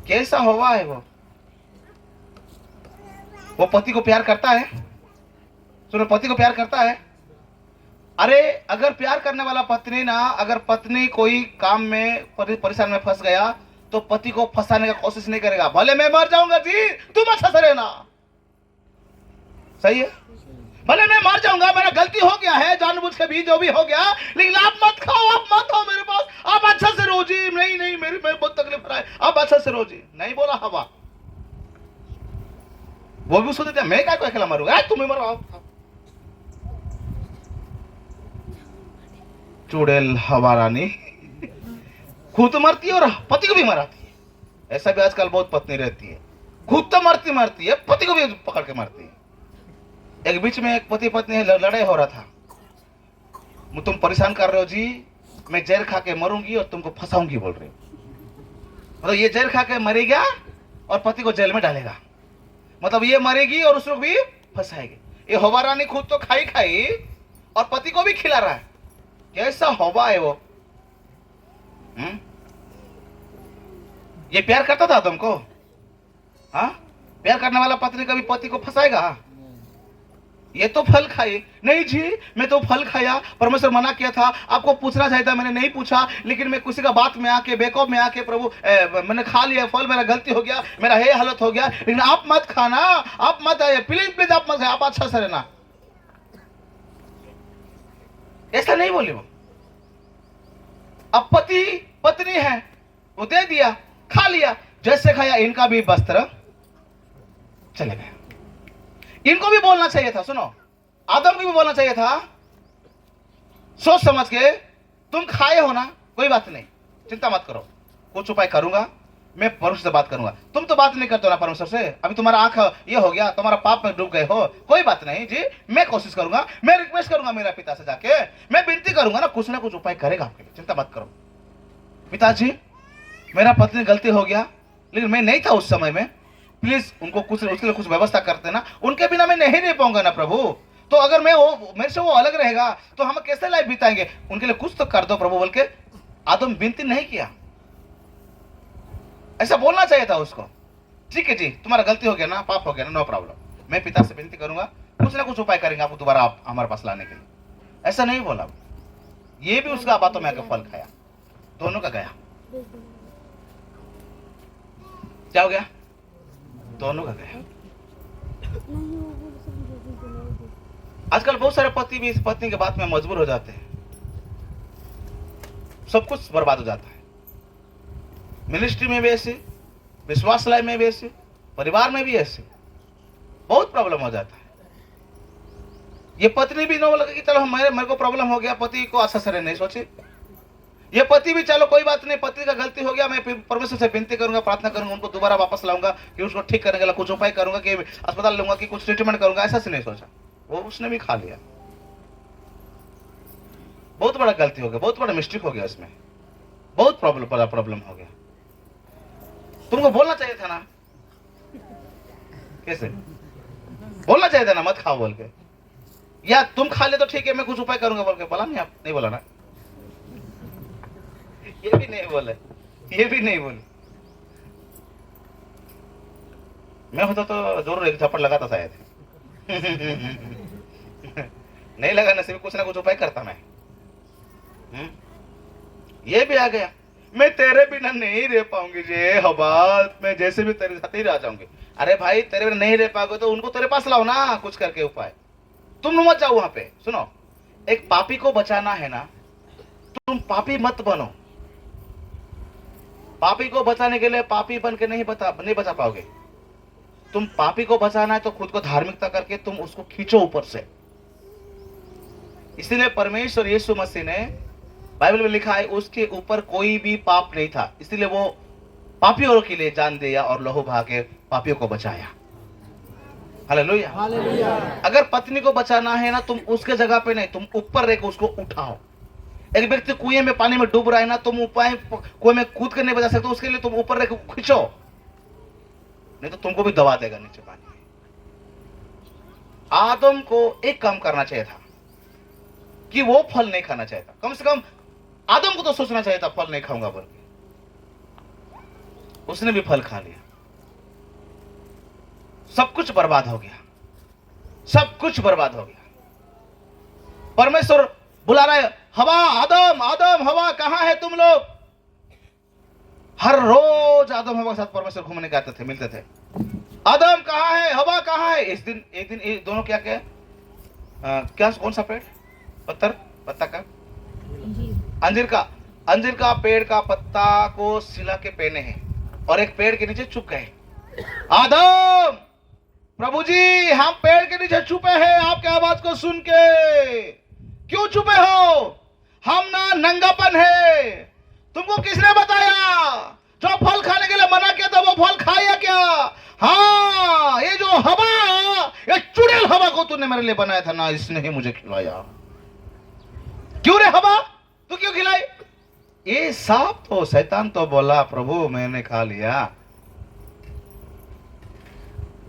कैसा हवा है वो पति को प्यार करता है? सुनो, पति को प्यार करता है। अरे अगर प्यार करने वाला पत्नी ना, अगर पत्नी कोई काम में परेशान में फंस गया तो पति को फंसाने का कोशिश नहीं करेगा। भले मैं मर जाऊंगा जी, तुम अच्छा से रहना। सही है? भले मैं मर जाऊंगा, मेरा गलती हो गया है, जानबूझ के भी जो भी हो गया, लेकिन आप मत खाओ, आप मत हो मेरे पास, आप अच्छा से रहो जी। नहीं नहीं, मेरी बहुत तकलीफ रहा है, आप अच्छा से रहो जी। नहीं बोला हवा, वो भी उसको देते, मैं क्या को अकेला मरूंगा, तुम्हें मरो आप। चुड़ैल हवा रानी खुद तो मरती है और पति को भी मराती है। ऐसा भी आजकल बहुत पत्नी रहती है, खुद तो मरती है, पति को भी पकड़ के मारती है। एक बीच में एक पति पत्नी लड़ाई हो रहा था। तुम परेशान कर रहे हो जी, मैं जहर खा के मरूंगी और तुमको फंसाऊंगी बोल रही। मतलब ये जहर खा के मरेगा और पति को जेल में डालेगा, मतलब ये मरेगी और उसको भी फंसाएगी। ये हवा रानी खुद तो खाई खाई और पति को भी खिला रहा है। कैसा हवा है वो? ये प्यार करता था तुमको? हाँ, प्यार करने वाला पत्नी कभी पति को फंसाएगा? ये तो फल खाए। नहीं जी, मैं तो फल खाया, परमेश्वर मना किया था, आपको पूछना चाहिए था, मैंने नहीं पूछा, लेकिन मैं किसी का बात में आके, बेकौफ में आके प्रभु मैंने खा लिया फल, मेरा गलती हो गया, मेरा ये हालत हो गया, लेकिन आप मत खाना, आप मत आइए, प्लीज प्लीज आप मत खाए, आप अच्छा से रहना। ऐसा नहीं बोले वो। अब पति पत्नी है, वो दे दिया, खा लिया, जैसे खाया इनका भी वस्त्र चले गए। इनको भी बोलना चाहिए था, सुनो, आदम को भी बोलना चाहिए था, सोच समझ के, तुम खाए हो ना, कोई बात नहीं, चिंता मत करो, कुछ उपाय करूंगा, मैं परमेश्वर से बात करूंगा। तुम तो बात नहीं करते हो ना परमेश्वर से, अभी तुम्हारा आंख ये हो गया, तुम्हारा पाप में डूब गए हो, कोई बात नहीं जी, मैं कोशिश करूंगा, मैं रिक्वेस्ट करूंगा मेरा पिता से जाके, मैं विनती करूंगा ना कुछ उपाय करेगा आपके लिए, चिंता मत करो। पिताजी, मेरा पत्नी गलती हो गया, लेकिन मैं नहीं था उस समय में, प्लीज उनको कुछ उसके लिए कुछ व्यवस्था करते ना, उनके बिना मैं नहीं रह पाऊंगा ना प्रभु। तो अगर मैं वो मेरे से वो अलग रहेगा तो हम कैसे लाइफ बिताएंगे, उनके लिए कुछ तो कर दो प्रभु बोल के आदम विनती नहीं किया। ऐसा बोलना चाहिए था उसको। ठीक है जी, तुम्हारा गलती हो गया ना, पाप हो गया ना, नो प्रॉब्लम, मैं पिता से विनती करूंगा, कुछ ना कुछ उपाय करेंगे आपको दोबारा आप हमारे पास लाने के लिए। ऐसा नहीं बोला, ये भी उसका बातों में आकर फल खाया, दोनों का गया। क्या हो गया? दोनों का गया। आजकल बहुत सारे पति भी इस पत्नी के बात में मजबूर हो जाते हैं, सब कुछ बर्बाद हो जाता है। मिनिस्ट्री में भी ऐसे, विश्वास लाइफ में भी ऐसे, परिवार में भी ऐसे, बहुत प्रॉब्लम हो जाता है। ये पत्नी भी नो लगे कि चलो मेरे को प्रॉब्लम हो गया, पति को अच्छा से नहीं सोचे। ये पति भी चलो कोई बात नहीं, पति का गलती हो गया, मैं परमेश्वर से विनती करूंगा, प्रार्थना करूंगा, उनको दोबारा वापस लाऊंगा, कि उसको ठीक करने के लिए कुछ उपाय करूंगा, कि अस्पताल लूंगा, कि कुछ ट्रीटमेंट करूंगा, ऐसा से नहीं सोचा। वो उसने भी खा लिया, बहुत बड़ा गलती हो गया, बहुत बड़ा मिस्टेक हो गया, इसमें बहुत प्रॉब्लम हो गया। तुमको बोलना चाहिए था ना, कैसे बोलना चाहिए था ना, मत खाओ बोल के, या तुम खा ले तो ठीक है, मैं कुछ उपाय करूंगा बोल के बोला नहीं? आप नहीं बोला ना, ये भी नहीं बोले, ये भी नहीं बोले। मैं होता तो जरूर एक थप्पड़ लगाता शायद। नहीं लगाने से भी कुछ ना कुछ उपाय करता मैं। ये भी आ गया, मैं तेरे बिना नहीं रह पाऊंगी जे हवा, मैं जैसे भी तेरे साथ ही रह जाऊंगी। अरे भाई, तेरे बिना नहीं रह पाओगे तो उनको तेरे पास लाओ ना, कुछ करके उपाय। तुम मत जाओ वहां पे। सुनो, एक पापी को बचाना है ना, तुम पापी मत बनो। पापी को बचाने के लिए पापी बन के नहीं बचा पाओगे। तुम पापी को बचाना है तो खुद को धार्मिकता करके तुम उसको खींचो ऊपर से। इसीलिए परमेश्वर यीशु मसीह ने, बाइबल में लिखा है, उसके ऊपर कोई भी पाप नहीं था, इसलिए वो पापियों के लिए जान दिया और लहू बहा के पापियों को बचाया। हालेलुया। अगर पत्नी को बचाना है ना, तुम उसके जगह पे नहीं, तुम ऊपर रहकर उसको उठाओ। एक व्यक्ति कुएं में पानी में डूब रहा है ना, तुम उपाय कुएं में कूद कर नहीं बचा सकते, उसके लिए तुम ऊपर रहकर खींचो, नहीं तो तुमको भी दबा देगा नीचे पानी। आदम को एक काम करना चाहिए था कि वो फल नहीं खाना चाहिए था, कम से कम आदम को तो सोचना चाहिए था फल नहीं खाऊंगा बोल के। उसने भी फल खा लिया, सब कुछ बर्बाद हो गया, सब कुछ बर्बाद हो गया। परमेश्वर बुला रहा है, हवा, आदम, आदम, हवा, कहां है तुम लोग? हर रोज आदम हवा के साथ परमेश्वर घूमने के आते थे, मिलते थे। आदम कहां है, हवा कहां है? एक दिन ये दोनों क्या क्या क्या, कौन सा पेड़? पत्ता का, अंजीर का पेड़ का पत्ता को सिला के पहने हैं और एक पेड़ के नीचे छुप गए। आदम, प्रभु जी हम पेड़ के नीचे छुपे हैं आपके आवाज को सुन के। क्यों छुपे हो? हम ना नंगापन है। तुमको किसने बताया? जो फल खाने के लिए मना किया था वो फल खाया क्या? हाँ, ये जो हवा, ये चुड़ैल हवा को तूने मेरे लिए बनाया था ना, इसने ही मुझे खिलाया। क्यों रे हवा, तू क्यों खिलाई? ये सांप तो, शैतान तो बोला प्रभु मैंने खा लिया।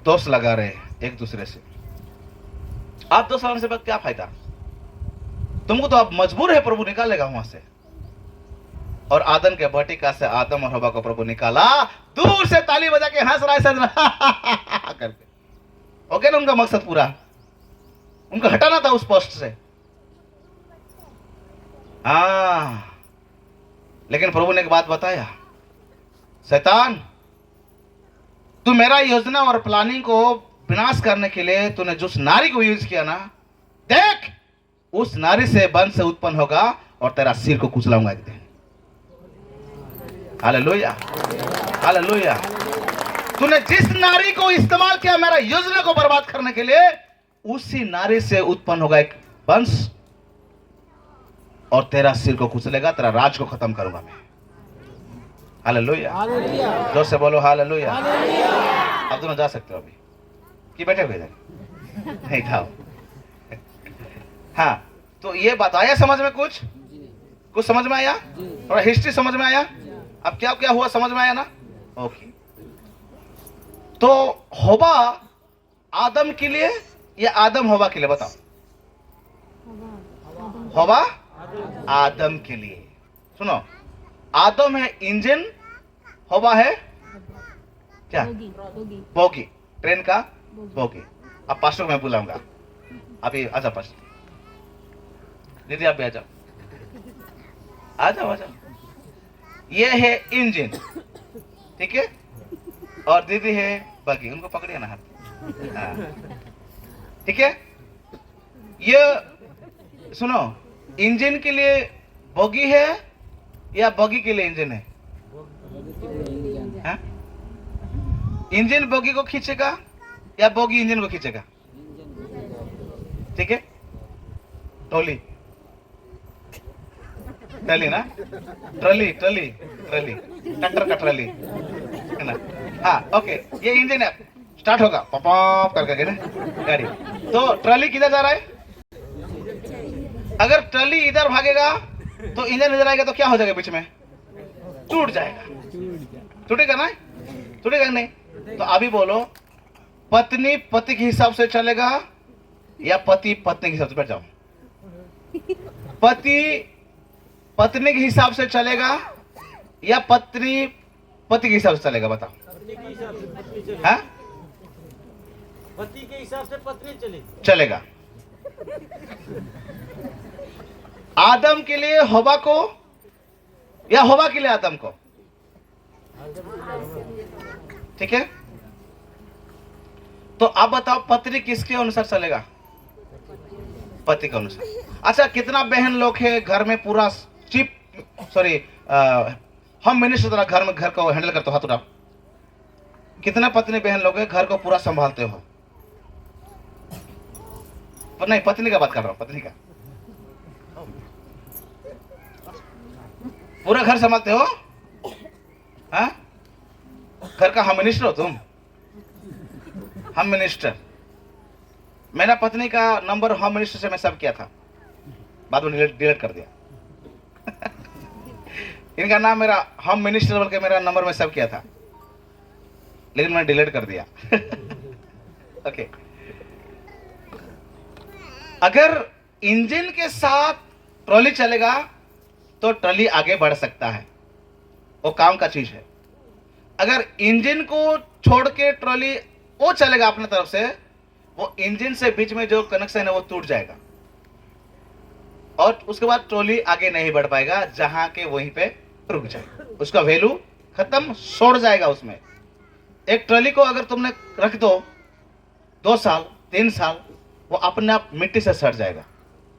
दोस्त लगा रहे एक दूसरे से। आप दोस्त लगाने से बाद क्या फायदा? तुमको तो आप मजबूर है, प्रभु निकालेगा वहां से। और आदम के भटिका से आदम और हवा को प्रभु निकाला। दूर से ताली बजा के हंस रहा है करके। ओके ना, उनका मकसद पूरा, उनको हटाना था उस पोस्ट से। हाँ, लेकिन प्रभु ने एक बात बताया, शैतान तू मेरा योजना और प्लानिंग को विनाश करने के लिए तूने जिस नारी को यूज किया ना, देख उस नारी से वंश से उत्पन्न होगा और तेरा सिर को कुचलाऊंगा एक दिन। Hallelujah, hallelujah. तूने जिस नारी को इस्तेमाल किया मेरा योजना को बर्बाद करने के लिए, उसी नारी से उत्पन्न होगा एक वंश और तेरा सिर को कुचलेगा, तेरा राज को खत्म करूंगा मैं। हालेलुया, जोर से बोलो हालेलुया। अब दोनों जा सकते हो अभी कि बैठे हुए इधर? नहीं था। हाँ, तो ये बताया समझ में? कुछ समझ में आया? थोड़ा हिस्ट्री समझ में आया? अब क्या क्या हुआ समझ में आया ना? ओके। तो हवा आदम के लिए या आदम हवा के लिए? बताओ। हवा आदम के लिए। सुनो, आदम है इंजन, हवा है क्या? बोगी, ट्रेन का बोगी। अब पास्टर को मैं बुलाऊंगा, अभी आजा पास्टर। दीदी आप भी आ जाओ, आ जाओ, आ जाओ। ये है इंजन, ठीक है, और दीदी है बगी। उनको पकड़िए ना हाथ। हाँ, ठीक है। ये सुनो, इंजन के लिए बोगी है या बगी के लिए इंजन है? हाँ? इंजन बोगी को खींचेगा या बोगी इंजन को खींचेगा? ठीक है, ट्रॉली ना, ट्रॉली ट्रैक्टर का ट्रॉली है ना? हाँ, ओके। ये इंजन है, स्टार्ट होगा पॉप करके ना गाड़ी। तो ट्रॉली किधर जा रहा है? अगर ट्रॉली इधर भागेगा तो इंजन इधर आएगा तो क्या हो जाएगा? बीच में टूट जाएगा। टूटेगा ना? टूटेगा नहीं? तो अभी बोलो, पत्नी पति के हिसाब से चलेगा या पति पत्नी के हिसाब से? बैठ जाओ। पति पत्नी के हिसाब से चलेगा या पत्नी पति के हिसाब से चलेगा? बताओ। हाँ, पति के हिसाब से पत्नी चलेगा। आदम के लिए हवा को या हवा के लिए आदम को? ठीक है, तो आप बताओ पत्नी किसके अनुसार चलेगा? पति के अनुसार। अच्छा, कितना बहन लोग है घर में पूरा हम मिनिस्टर तरह घर को हैंडल करते हो? हाथ उठाओ। कितना पत्नी बहन लोग है घर को पूरा संभालते हो? पर नहीं, पत्नी का बात कर रहा हूं, पत्नी का। पूरा घर संभालते हो? हाँ, घर का हम मिनिस्टर हो तुम? हम मिनिस्टर। मेरा पत्नी का नंबर होम मिनिस्टर से मैं सब किया था, बाद में डिलीट कर दिया। इनका नाम मेरा होम मिनिस्टर बोल के मेरा नंबर में सब किया था, लेकिन मैंने डिलीट कर दिया। ओके। अगर इंजन के साथ ट्रॉली चलेगा तो ट्रॉली आगे बढ़ सकता है, वो काम का चीज है। अगर इंजन को छोड़ के ट्रॉली वो चलेगा अपने तरफ से, वो इंजन से बीच में जो कनेक्शन है वो टूट जाएगा और उसके बाद ट्रॉली आगे नहीं बढ़ पाएगा, जहां के वहीं पे रुक जाएगा, उसका वैल्यू खत्म, छोड़ जाएगा उसमें। एक ट्रॉली को अगर तुमने रख दो 2 साल 3 साल, वो अपने आप मिट्टी से सड़ जाएगा,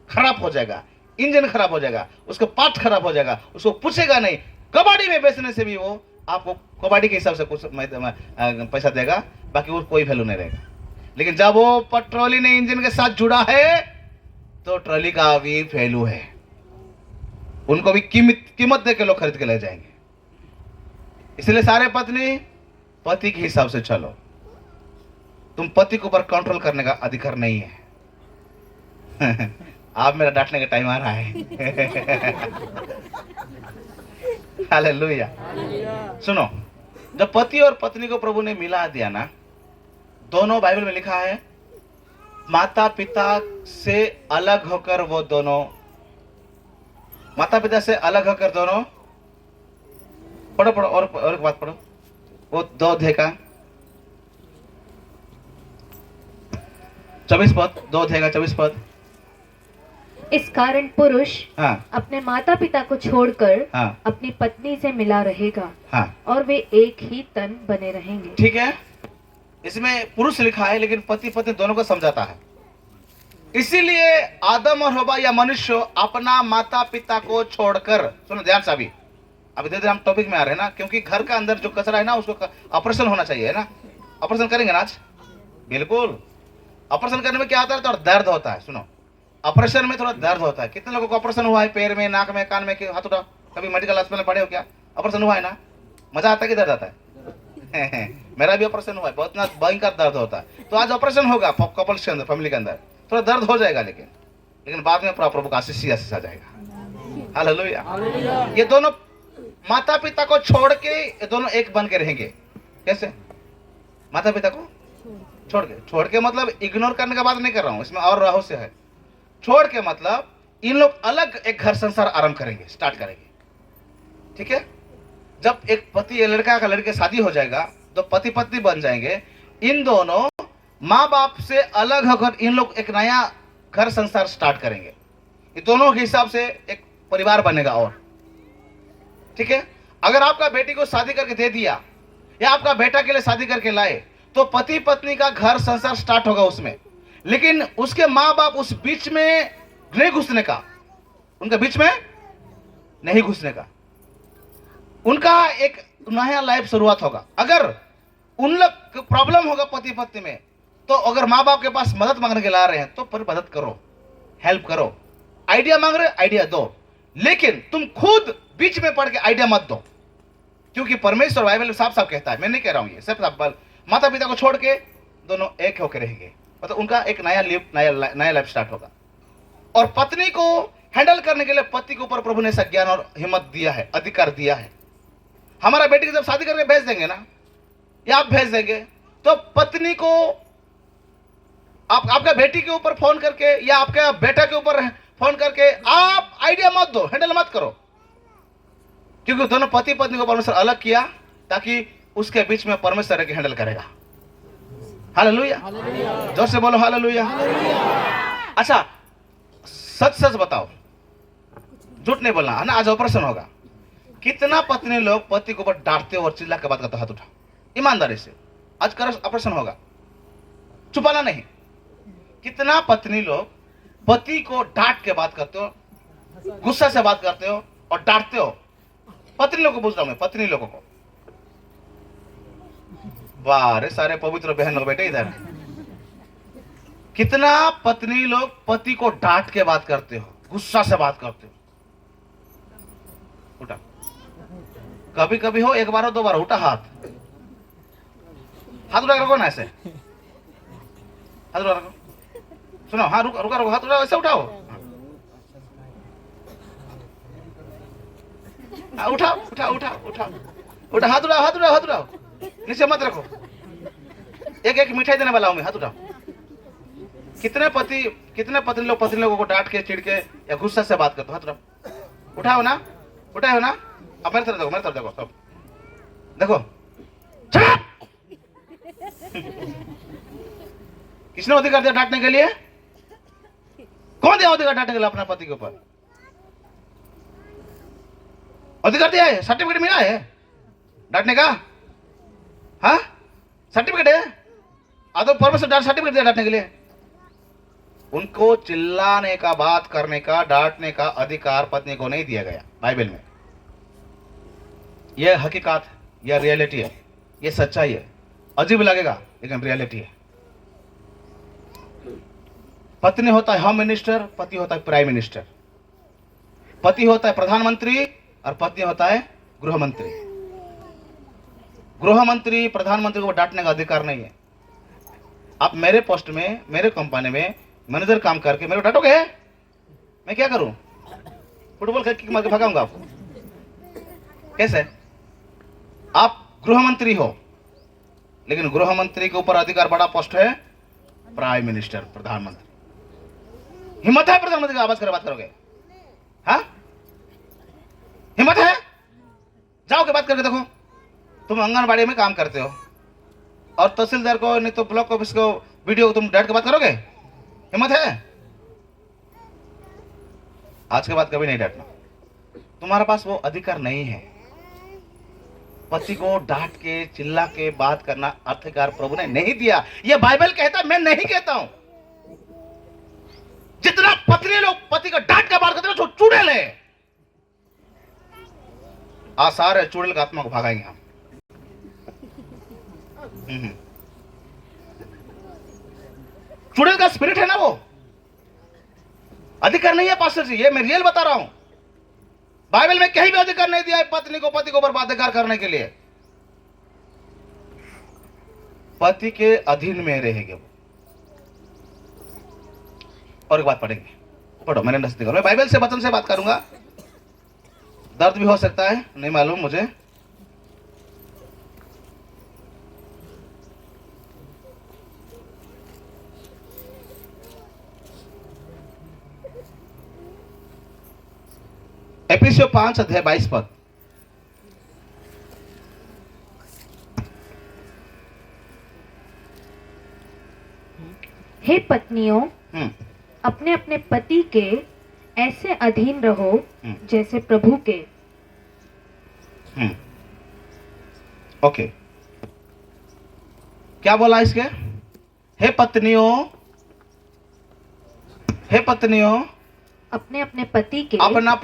खराब हो जाएगा, इंजन खराब हो जाएगा, उसका पार्ट खराब हो जाएगा, उसको पूछेगा नहीं। कबाड़ी में बेचने से भी वो आपको कबाड़ी के हिसाब से कुछ पैसा देगा, बाकी वो कोई वैल्यू नहीं रहेगा। लेकिन जब वो ट्रॉली ने इंजन के साथ जुड़ा है तो ट्रॉली का भी वैल्यू है, उनको भी कीमत दे के लोग खरीद के ले जाएंगे। इसलिए सारे पत्नी पति के हिसाब से चलो, तुम पति के ऊपर कंट्रोल करने का अधिकार नहीं है। आप मेरा डांटने का टाइम आ रहा है। हालेलुया। सुनो, जब पति और पत्नी को प्रभु ने मिला दिया ना, दोनों बाइबल में लिखा है माता पिता से अलग होकर वो दोनों, माता पिता से अलग होकर दोनों, पढ़ो पढ़ो और एक बात पढ़ो, वो 2 अध्याय का 24 पद, 2 अध्याय का 24 पद। इस कारण पुरुष हाँ अपने माता पिता को छोड़कर हाँ अपनी पत्नी से मिला रहेगा हाँ, और वे एक ही तन बने रहेंगे। ठीक है। इसमें पुरुष लिखा है लेकिन पति पत्नी दोनों को समझाता है। इसीलिए आदम और हवा या मनुष्य अपना माता पिता को छोड़कर, सुनो ध्यान से, अभी धीरे धीरे हम टॉपिक में आ रहे हैं ना, क्योंकि घर का अंदर जो कचरा है ना उसको ऑपरेशन होना चाहिए, है ना। ऑपरेशन करेंगे ना आज, बिल्कुल। ऑपरेशन करने में क्या होता है, थोड़ा दर्द होता है। सुनो, ऑपरेशन में थोड़ा दर्द होता है। कितने लोगों को ऑपरेशन हुआ है, पैर में, नाक में, कान में, हाथ उठाओ, कभी मेडिकल हॉस्पिटल में पड़े हो क्या? ऑपरेशन हुआ है ना, मजा आता है कि दर्द आता है? मेरा भी ऑपरेशन हुआ है, बहुत ना भयंकर दर्द होता है। तो आज ऑपरेशन होगा कपल्स के अंदर, फैमिली के अंदर थोड़ा दर्द हो जाएगा, लेकिन बाद में प्रभु का आशीष आ जाएगा। हालेलुया। ये दोनों माता पिता को छोड़ के ये दोनों एक बन के रहेंगे। कैसे? माता पिता को छोड़ के मतलब इग्नोर करने का बात नहीं कर रहा हूं, इसमें और रहस्य है। छोड़ के मतलब इन लोग अलग एक घर संसार आरंभ करेंगे, स्टार्ट करेंगे। ठीक है। जब एक पति या लड़का का लड़के शादी हो जाएगा तो पति पत्नी बन जाएंगे। इन दोनों माँ बाप से अलग होकर इन लोग एक नया घर संसार स्टार्ट करेंगे। ये दोनों के हिसाब से एक परिवार बनेगा। और ठीक है, अगर आपका बेटी को शादी करके दे दिया या आपका बेटा के लिए शादी करके लाए तो पति पत्नी का घर संसार स्टार्ट होगा उसमें। लेकिन उसके माँ बाप उस बीच में नहीं घुसने का, उनके बीच में नहीं घुसने का, उनका एक नया लाइफ शुरुआत होगा। अगर उन लोग प्रॉब्लम होगा पति पत्नी में, तो अगर माँ बाप के पास मदद मांगने के ला रहे हैं तो पर मदद करो, हेल्प करो। आइडिया मांग रहे, आइडिया दो, लेकिन तुम खुद बीच में पड़ के आइडिया मत दो, क्योंकि परमेश्वर बाइबल में साफ साफ कहता है, मैं नहीं कह रहा हूं ये, सिर्फ माता पिता को छोड़ के दोनों एक होकर रहेंगे, मतलब उनका एक नया लाइफ स्टार्ट होगा। और पत्नी को हैंडल करने के लिए पति के ऊपर प्रभु ने ऐसा ज्ञान और हिम्मत दिया है, अधिकार दिया है। हमारा बेटी को जब शादी करके भेज देंगे ना, या आप भेज देंगे, तो पत्नी को आपका बेटी के ऊपर फोन करके या आपके बेटा के ऊपर फोन करके आप आइडिया मत दो, हैंडल मत करो, क्योंकि दोनों पति पत्नी को परमेश्वर अलग किया ताकि उसके बीच में परमेश्वर के हैंडल करेगा। हालेलुया, जोर से बोलो हालेलुया। अच्छा, सच सच बताओ, झूठ नहीं बोलना है ना। आज ऑपरेशन होगा, कितना पत्नी लोग पति को ऊपर डांटते और चिल्ला के बात करते, हाथ उठाओ ईमानदारी से। आज कर ऑपरेशन होगा, छुपाना नहीं। कितना पत्नी लोग पति को डांट के बात करते हो, गुस्सा से बात करते हो और डांटते हो। पत्नी लोगों को पूछ रहा हूं मैं, पत्नी लोगों को। वाह रे सारे पवित्र बहन लोग बैठे इधर। कितना पत्नी लोग पति को डांट के बात करते हो, गुस्सा से बात करते हो। उठा, कभी कभी हो, एक बार हो, 2 बार, उठा हाथ उठा रखो ना, ऐसे हाथ उठा रखो। सुनो, हाँ रुका रुका रुका, हाथ उठाओ, ऐसे उठाओ, उठाओ उठाओ उठाओ उठाओ उठा, हाथ उठाओ हाथ उठाओ हाथ उठाओ, नीचे मत रखो। एक एक मिठाई देने वाला हूं मैं, हाथ उठाओ। कितने पत्नी लोग पत्नी लोगों को डांट के, चिढ़ के या गुस्सा से बात करते हो? हाथ उठाओ, उठाओ ना, उठाओ ना। अब मेरे तरफ देखो, मेरे तरफ देखो, सब देखो, Shut up! किसने अधिकार दिया डांटने के लिए? कौन दिया अधिकार डांटने के लिए अपने पति के ऊपर? अधिकार दिया है, सर्टिफिकेट मिला है डांटने का? हाँ, सर्टिफिकेट है। आदो परमिशन सर्टिफिकेट दिया डांटने के लिए। उनको चिल्लाने का, बात करने का, डांटने का अधिकार पत्नी को नहीं दिया गया बाइबल में। यह हकीकत है, यह रियलिटी है, यह सच्चाई है। अजीब लगेगा लेकिन रियलिटी है। पत्नी होता है होम मिनिस्टर, पति होता है प्राइम मिनिस्टर। पति होता है प्रधानमंत्री और पत्नी होता है गृह मंत्री। गृह मंत्री, प्रधानमंत्री को डांटने का अधिकार नहीं है। आप मेरे पोस्ट में, मेरे कंपनी में मैनेजर काम करके मेरे को डांटोगे? मैं क्या करूं? फुटबॉल खेल के मार के भगाऊंगा आपको। कैसे? आप गृह मंत्री हो, लेकिन गृह मंत्री के ऊपर अधिकार बड़ा पोस्ट है प्राइम मिनिस्टर, प्रधानमंत्री। हिम्मत है प्रधानमंत्री का आवाज कर बात करोगे? हाँ, हिम्मत है? जाओ के बात करके देखो। तुम आंगनबाड़ी में काम करते हो और तहसीलदार को, नहीं तो ब्लॉक ऑफिस को, वीडियो तुम डांट के बात करोगे? हिम्मत है? आज के बाद कभी नहीं डांटना। तुम्हारे पास वो अधिकार नहीं है। पति को डांट के, चिल्ला के बात करना अधिकार प्रभु ने नहीं दिया। ये बाइबल कहता है, मैं नहीं कहता हूं। जितना पत्नी लोग पति का डांट के बात करते हैं, चुड़ैल है। आसार है चुड़ैल का आत्मा को भगाएंगे हम। चुड़ैल का स्पिरिट है ना वो। अधिकार नहीं है पास्टर जी, ये मैं रियल बता रहा हूं। बाइबल में कहीं भी अधिकार नहीं दिया है पत्नी को पति को बर्बाधिकार करने के लिए। पति के अधीन में रहेंगे वो। और एक बात पढ़ेंगे, पढ़ो, मैंने नजदीक करो। मैं बाइबल से, वचन से बात करूंगा। दर्द भी हो सकता है, नहीं मालूम मुझे। एफिसियों 5 अध्याय 22 पद। हे पत्नियों, अपने अपने पति के ऐसे अधीन रहो जैसे प्रभु के। ओके, क्या बोला इसके? हे पत्नियों, हे पत्नियों, अपने अपने पति के, अपना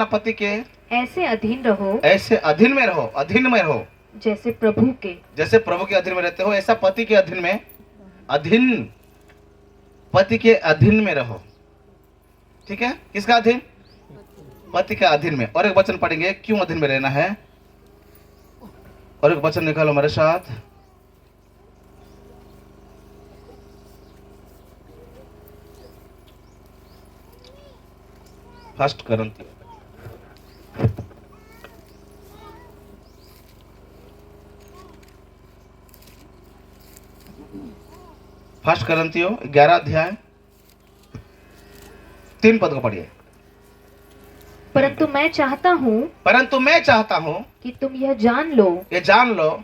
पति के ऐसे अधीन रहो, ऐसे अधीन में रहो, अधीन में रहो जैसे प्रभु के। जैसे प्रभु के अधीन में रहते हो, ऐसा पति के अधीन में, अधीन, पति के अधीन में रहो। ठीक है? किसका अधीन? पति के अधीन में। और एक वचन पढ़ेंगे, क्यों अधीन में रहना है। और एक वचन निकालो मेरे साथ। फर्स्ट करंथियों, फर्स्ट करंथियों 11 अध्याय 3 पद को पढ़िए। परंतु मैं चाहता हूँ कि तुम यह जान लो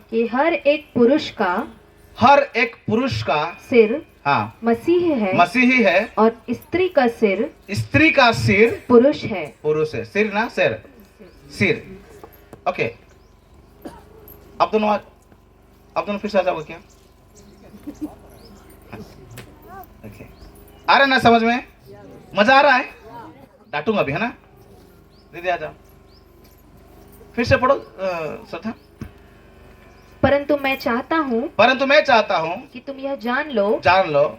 कि हर एक पुरुष का सिर हाँ, मसीही है और स्त्री का सिर पुरुष है। सिर ना, सिर। ओके, अब दोनों फिर से आ जाओगे क्या? ओके, आ रहा है ना समझ में? मजा आ रहा है? डांटूंगा अभी, है ना? दीदी आ जाओ, फिर से पढ़ो श्रद्धा। परंतु मैं चाहता हूँ कि तुम यह जान लो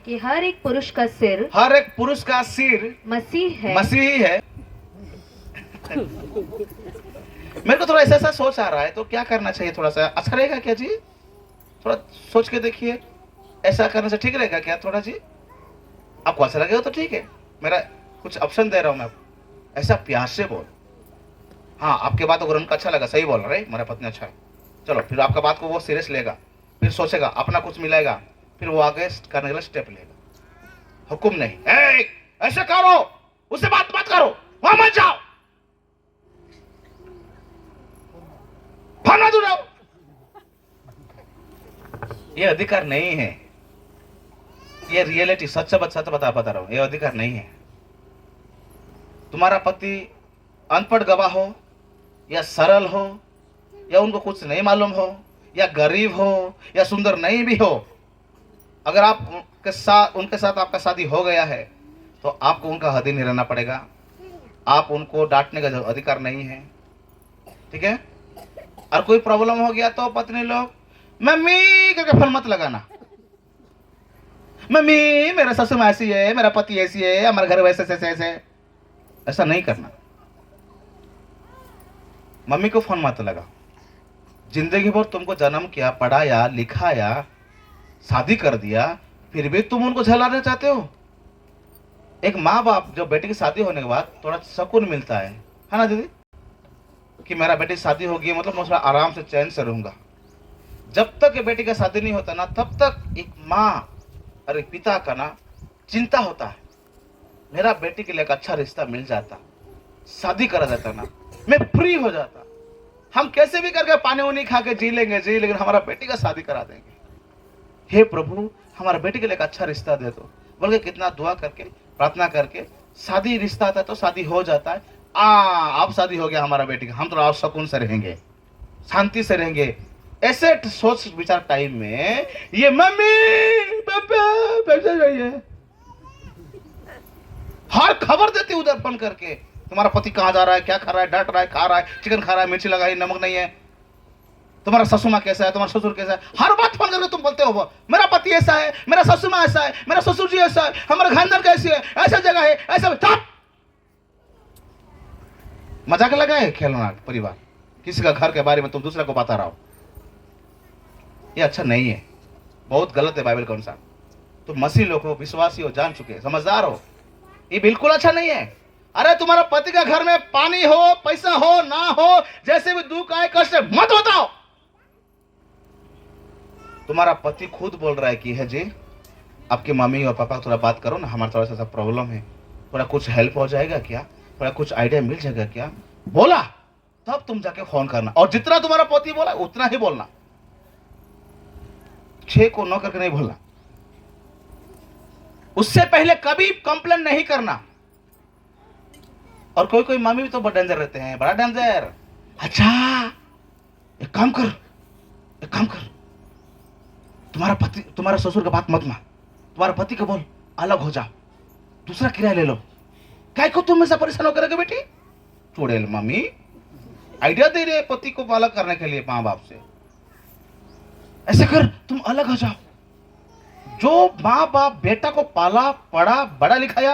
कि हर एक पुरुष का सिर मसीही है। मेरे को थोड़ा ऐसा सोच आ रहा है, तो क्या करना चाहिए? थोड़ा सा अच्छा रहेगा क्या जी? थोड़ा सोच के देखिए, ऐसा करने से ठीक रहेगा क्या? थोड़ा जी, आपको अच्छा लगेगा तो ठीक है। मेरा कुछ ऑप्शन दे रहा हूं मैं आपको। ऐसा प्यार से बोल। हाँ, आपके बात अगर उनको अच्छा लगा, सही बोल रहे, मेरा पत्नी अच्छा है, चलो, फिर आपका बात को वो सीरियस लेगा, फिर सोचेगा, अपना कुछ मिलाएगा, फिर वो आगे करने के लिए स्टेप लेगा। हुक्म नहीं, ऐसे करो, उससे बात करो, वहां मत जाओ, भावना दूर रहो। ये अधिकार नहीं है। ये रियलिटी सच बता रहा हूं, ये अधिकार नहीं है। तुम्हारा पति अनपढ़ गवाह हो या सरल हो या उनको कुछ नहीं मालूम हो या गरीब हो या सुंदर नहीं भी हो, अगर आप उनके साथ आपका शादी हो गया है तो आपको उनका अधीन नहीं रहना पड़ेगा। आप उनको डांटने का अधिकार नहीं है, ठीक है। और कोई प्रॉब्लम हो गया तो पत्नी लोग मम्मी करके फोन मत लगाना, मम्मी मेरा ससुर ऐसी है, मेरा पति ऐसी है, हमारे घर वैसे ऐसे ऐसे, ऐसा नहीं करना। मम्मी को फोन मत लगा। जिंदगी भर तुमको जन्म किया, पढ़ाया, लिखाया, शादी कर दिया, फिर भी तुम उनको झेलाना चाहते हो। एक माँ बाप जो बेटी की शादी होने के बाद थोड़ा सुकून मिलता है ना दीदी, कि मेरा बेटी शादी होगी मतलब मैं थोड़ा आराम से चैन से रहूंगा। जब तक ये बेटी का शादी नहीं होता ना, तब तक एक माँ और एक पिता का ना चिंता होता है, मेरा बेटी के लिए एक अच्छा रिश्ता मिल जाता, शादी करा जाता ना, मैं फ्री हो जाता, हम कैसे भी करके पानी उनी खा के जी लेंगे, लेकिन हमारा बेटी का शादी करा देंगे। हे प्रभु, हमारा बेटी के लिए एक अच्छा रिश्ता दे दो बोल के कितना दुआ करके प्रार्थना करके शादी रिश्ता आता है तो शादी हो जाता है। अब शादी हो गया हमारा बेटी का, हम थोड़ा और सुकून से रहेंगे, शांति से रहेंगे। ऐसे सोच विचार टाइम में ये मम्मी पापा पैसे चाहिए, हर खबर देती उधर फोन करके, तुम्हारा पति कहाँ जा रहा है, क्या खा रहा है, डांट रहा है, खा रहा है, चिकन खा रहा है, मिर्ची लगा है, नमक नहीं है, तुम्हारा ससुर माँ कैसा है, तुम्हारा ससुर कैसा है, हर बात फोन करके तुम बोलते हो मेरा पति ऐसा है, मेरा ससुर माँ ऐसा है, मेरा ससुर जी ऐसा है, हमारा खानदान कैसी है, ऐसा जगह है, ऐसा। मजाक लगा है खेलना परिवार, किसी का घर के बारे में तुम दूसरे को बता रहा हो, ये अच्छा नहीं है, बहुत गलत है बाइबल के अनुसार। तुम मसीह लोग हो, विश्वासी हो, जान चुके, समझदार हो, ये बिल्कुल अच्छा नहीं है। अरे तुम्हारा पति का घर में पानी हो, पैसा हो ना हो, जैसे भी दुख आए कष्ट मत बताओ। तुम्हारा पति खुद बोल रहा है कि है जी आपकी मम्मी और पापा थोड़ा बात करो ना, हमारा थोड़ा सा प्रॉब्लम है, थोड़ा कुछ हेल्प हो जाएगा क्या, थोड़ा कुछ आइडिया मिल जाएगा क्या, बोला तब तुम जाके फोन करना। और जितना तुम्हारा पति बोला उतना ही बोलना, 6 को 9 करके नहीं बोलना। उससे पहले कभी कंप्लेन नहीं करना। और कोई मम्मी भी तो बड़ा डेंजर रहते हैं, बड़ा डेंजर। अच्छा एक काम कर, तुम्हारा पति तुम्हारा ससुर का बात मत मान, तुम्हारा पति को बोल अलग हो जाओ, दूसरा किराया ले लो। क्या को तुम ऐसा परेशान होकर के बेटी, चुड़ैल मम्मी आइडिया दे रहे पति को अलग करने के लिए माँ बाप से। ऐसे कर तुम अलग हो जाओ। जो माँ बाप बेटा को पाला पढ़ा बड़ा लिखाया